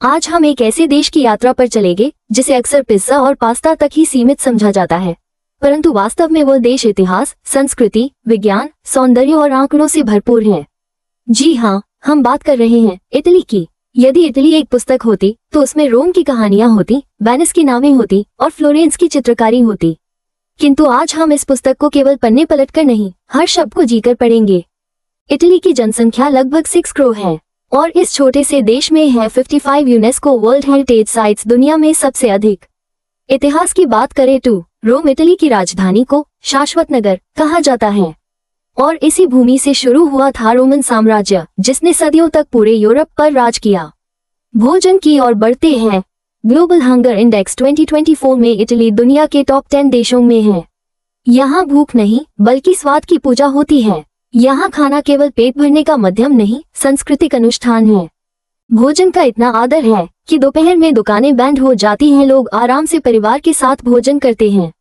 आज हम एक ऐसे देश की यात्रा पर चलेंगे जिसे अक्सर पिज्जा और पास्ता तक ही सीमित समझा जाता है, परंतु वास्तव में वह देश इतिहास, संस्कृति, विज्ञान, सौंदर्य और आंकड़ों से भरपूर है। जी हाँ, हम बात कर रहे हैं इटली की। यदि इटली एक पुस्तक होती तो उसमें रोम की कहानियां होती, वेनिस की नावें होती और फ्लोरेंस की चित्रकारी होती। किंतु आज हम इस पुस्तक को केवल पन्ने पलटकर नहीं, हर शब्द को जीकर पढ़ेंगे। इटली की जनसंख्या लगभग 6 करोड़ है और इस छोटे से देश में है 55 यूनेस्को वर्ल्ड हेरिटेज साइट्स, दुनिया में सबसे अधिक। इतिहास की बात करें तो रोम इटली की राजधानी को शाश्वत नगर कहा जाता है और इसी भूमि से शुरू हुआ था रोमन साम्राज्य, जिसने सदियों तक पूरे यूरोप पर राज किया। भोजन की ओर बढ़ते हैं। ग्लोबल हंगर इंडेक्स 2024 में इटली दुनिया के टॉप 10 देशों में है। यहाँ भूख नहीं बल्कि स्वाद की पूजा होती है। यहाँ खाना केवल पेट भरने का माध्यम नहीं, सांस्कृतिक अनुष्ठान है। भोजन का इतना आदर है कि दोपहर में दुकानें बंद हो जाती हैं, लोग आराम से परिवार के साथ भोजन करते हैं।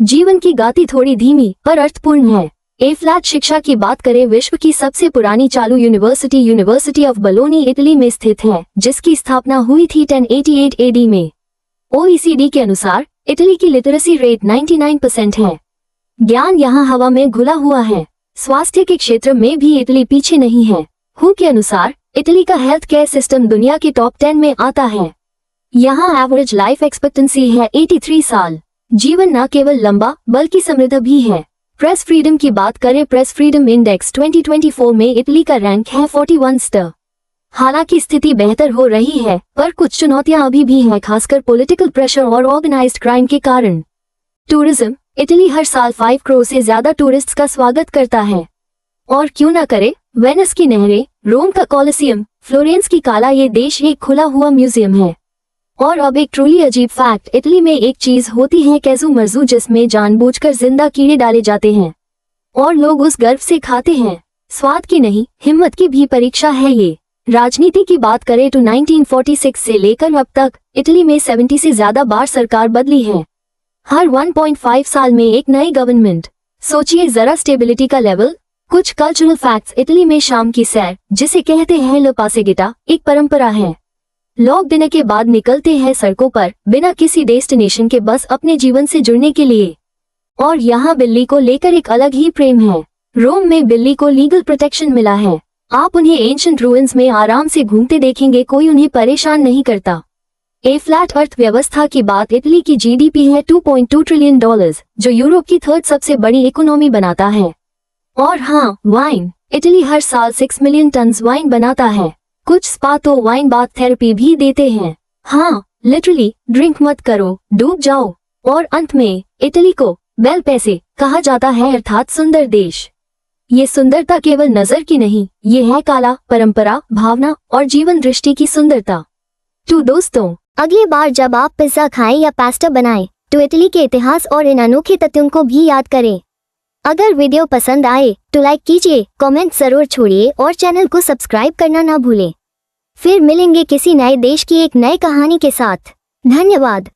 जीवन की गति थोड़ी धीमी पर अर्थपूर्ण है। ए फ्लैट शिक्षा की बात करें, विश्व की सबसे पुरानी चालू यूनिवर्सिटी ऑफ बोलोनी इटली में स्थित है, जिसकी स्थापना हुई थी 1088 एडी में। OECD के अनुसार इटली की लिटरेसी रेट 99% है। ज्ञान यहाँ हवा में घुला हुआ है। स्वास्थ्य के क्षेत्र में भी इटली पीछे नहीं है। WHO के अनुसार इटली का हेल्थ केयर सिस्टम दुनिया के टॉप 10 में आता है। यहाँ एवरेज लाइफ एक्सपेक्टेंसी है 83 साल। जीवन न केवल लंबा बल्कि समृद्ध भी है। प्रेस फ्रीडम की बात करें, प्रेस फ्रीडम इंडेक्स 2024 में इटली का रैंक है 41 स्टार। हालांकि स्थिति बेहतर हो रही है, पर कुछ चुनौतियां अभी भी हैं, खासकर पॉलिटिकल प्रेशर और ऑर्गेनाइज्ड क्राइम के कारण। टूरिज्म, इटली हर साल 5 करोड़ से ज्यादा टूरिस्ट्स का स्वागत करता है। और क्यों न करे, वेनिस की नहरें, रोम का कोलोसियम, फ्लोरेंस की काला, ये देश एक खुला हुआ म्यूजियम है। और अब एक ट्रूली अजीब फैक्ट, इटली में एक चीज होती है कैजू मर्जू, जिसमें जानबूझकर जिंदा कीड़े डाले जाते हैं और लोग उस गर्व से खाते हैं। स्वाद की नहीं, हिम्मत की भी परीक्षा है ये। राजनीति की बात करें तो 1946 से लेकर अब तक इटली में 70 से ज्यादा बार सरकार बदली है। हर 1.5 साल में एक नई गवर्नमेंट। सोचिए जरा स्टेबिलिटी का लेवल। कुछ कल्चरल फैक्ट्स, इटली में शाम की सैर, जिसे कहते हैं ला पासेगिटा, एक परंपरा है। लोग दिन के बाद निकलते हैं सड़कों पर बिना किसी डेस्टिनेशन के, बस अपने जीवन से जुड़ने के लिए। और यहाँ बिल्ली को लेकर एक अलग ही प्रेम है। रोम में बिल्ली को लीगल प्रोटेक्शन मिला है। आप उन्हें एंशिएंट रूइंस में आराम से घूमते देखेंगे, कोई उन्हें परेशान नहीं करता। ए फ्लैट अर्थव्यवस्था की बात, इटली की GDP है $2.2 ट्रिलियन, जो यूरोप की 3rd सबसे बड़ी इकोनॉमी बनाता है। और हाँ, वाइन, इटली हर साल 6 मिलियन टन वाइन बनाता है। कुछ स्पा तो वाइन बाथ थेरेपी भी देते हैं। हाँ, लिटरली ड्रिंक मत करो, डूब जाओ। और अंत में इटली को बेल पैसे कहा जाता है, अर्थात सुंदर देश। ये सुंदरता केवल नजर की नहीं, ये है कला, परंपरा, भावना और जीवन दृष्टि की सुंदरता। तो दोस्तों, अगली बार जब आप पिज्जा खाएं या पास्ता बनाएं, तो इटली के इतिहास और इन अनोखे तथ्यों को भी याद करें। अगर वीडियो पसंद आए तो लाइक कीजिए, कमेंट जरूर छोड़िए और चैनल को सब्सक्राइब करना ना भूलें। फिर मिलेंगे किसी नए देश की एक नई कहानी के साथ। धन्यवाद।